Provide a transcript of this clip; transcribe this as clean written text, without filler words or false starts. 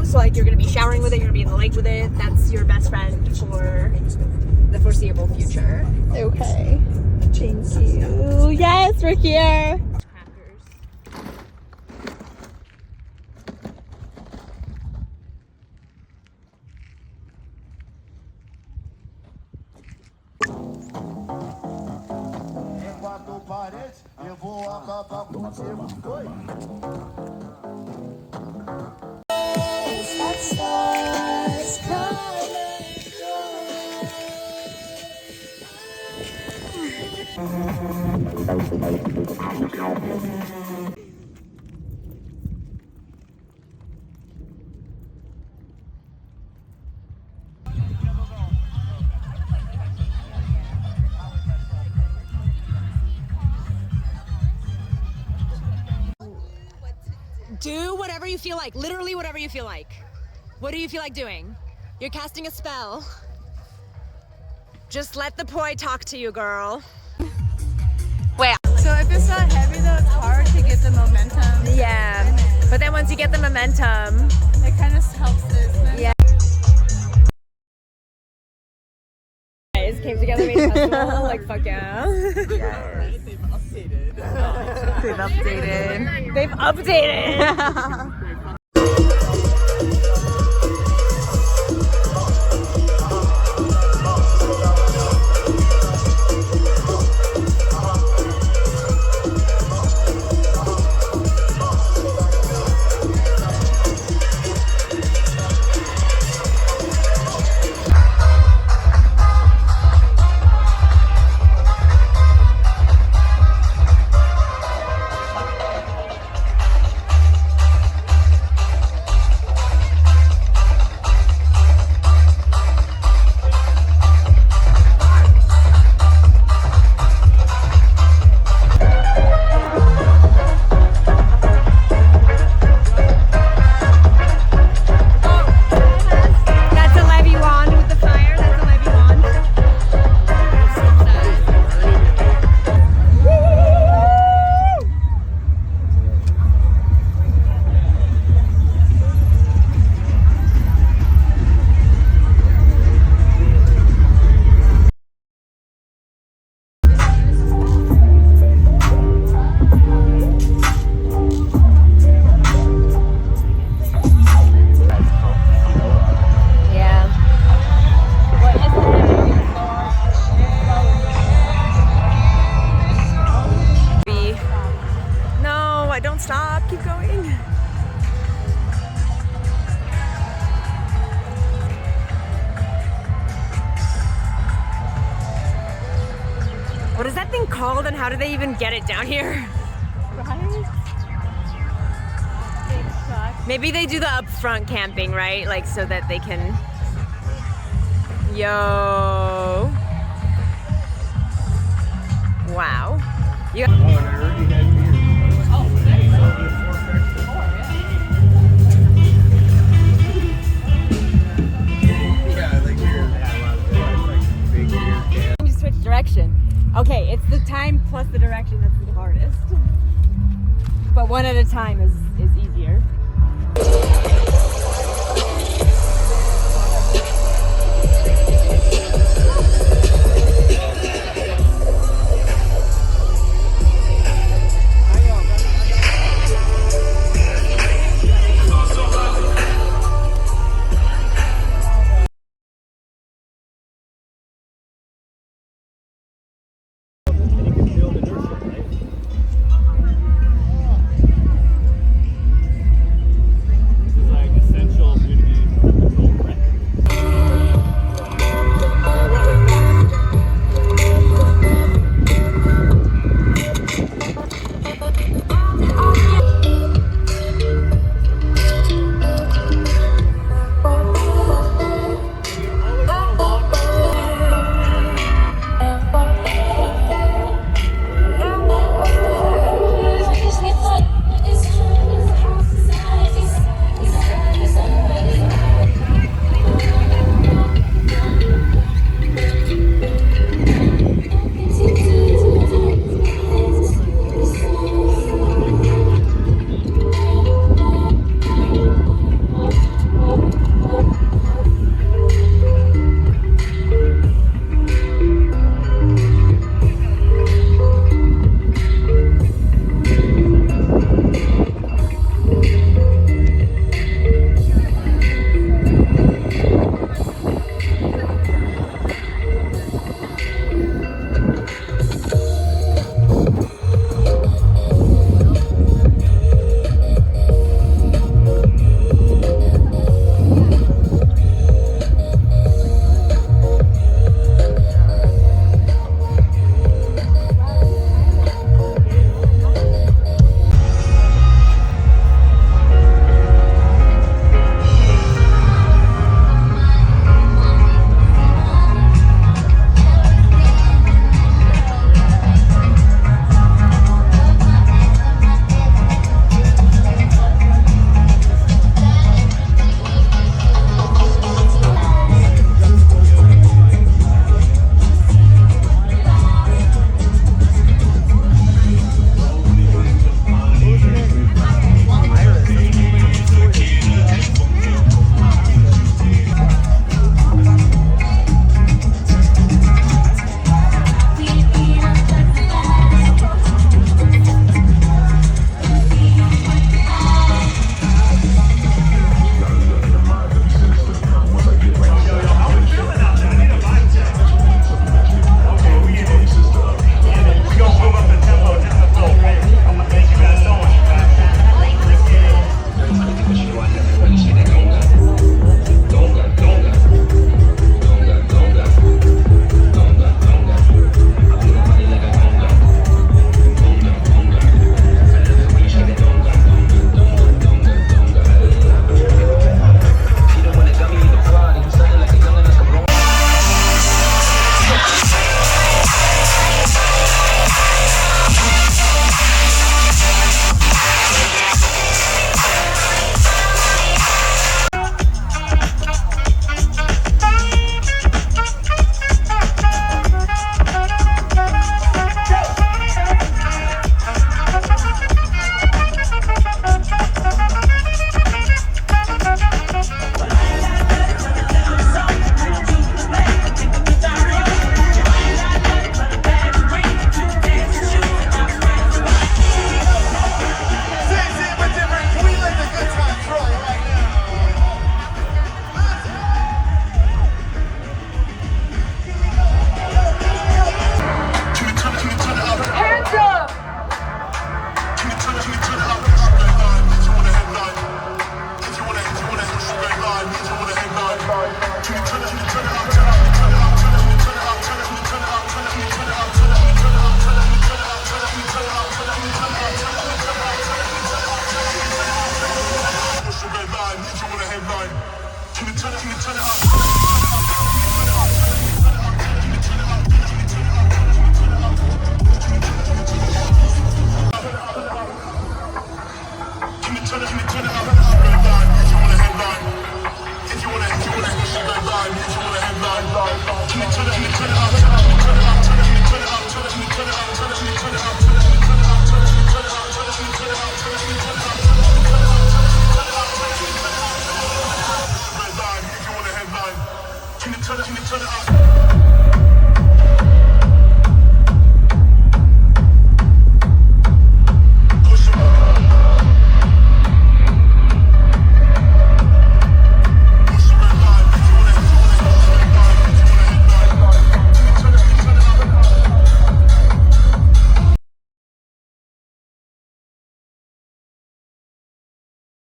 So like you're gonna be showering with it, you're gonna be in the lake with it. That's your best friend for the foreseeable future. Okay. Thank you. Yes, we're here. Do whatever you feel like, literally whatever you feel like. What do you feel like doing? You're casting a spell. Just let the poi talk to you, girl. Wait. So if it's not heavy though, it's hard to get the momentum. Yeah, but then once you get the momentum, it kind of helps it swim. Yeah. Guys came together, made a festival, like fuck yeah. Yes. They've updated. They've updated. Don't stop, keep going. What is that thing called and how do they even get it down here? Right? Maybe they do the upfront camping, right? Like so that they can... Yo. Wow. You... Direction. Okay, it's the time plus the direction that's the hardest. But one at a time is easier. Schritte mit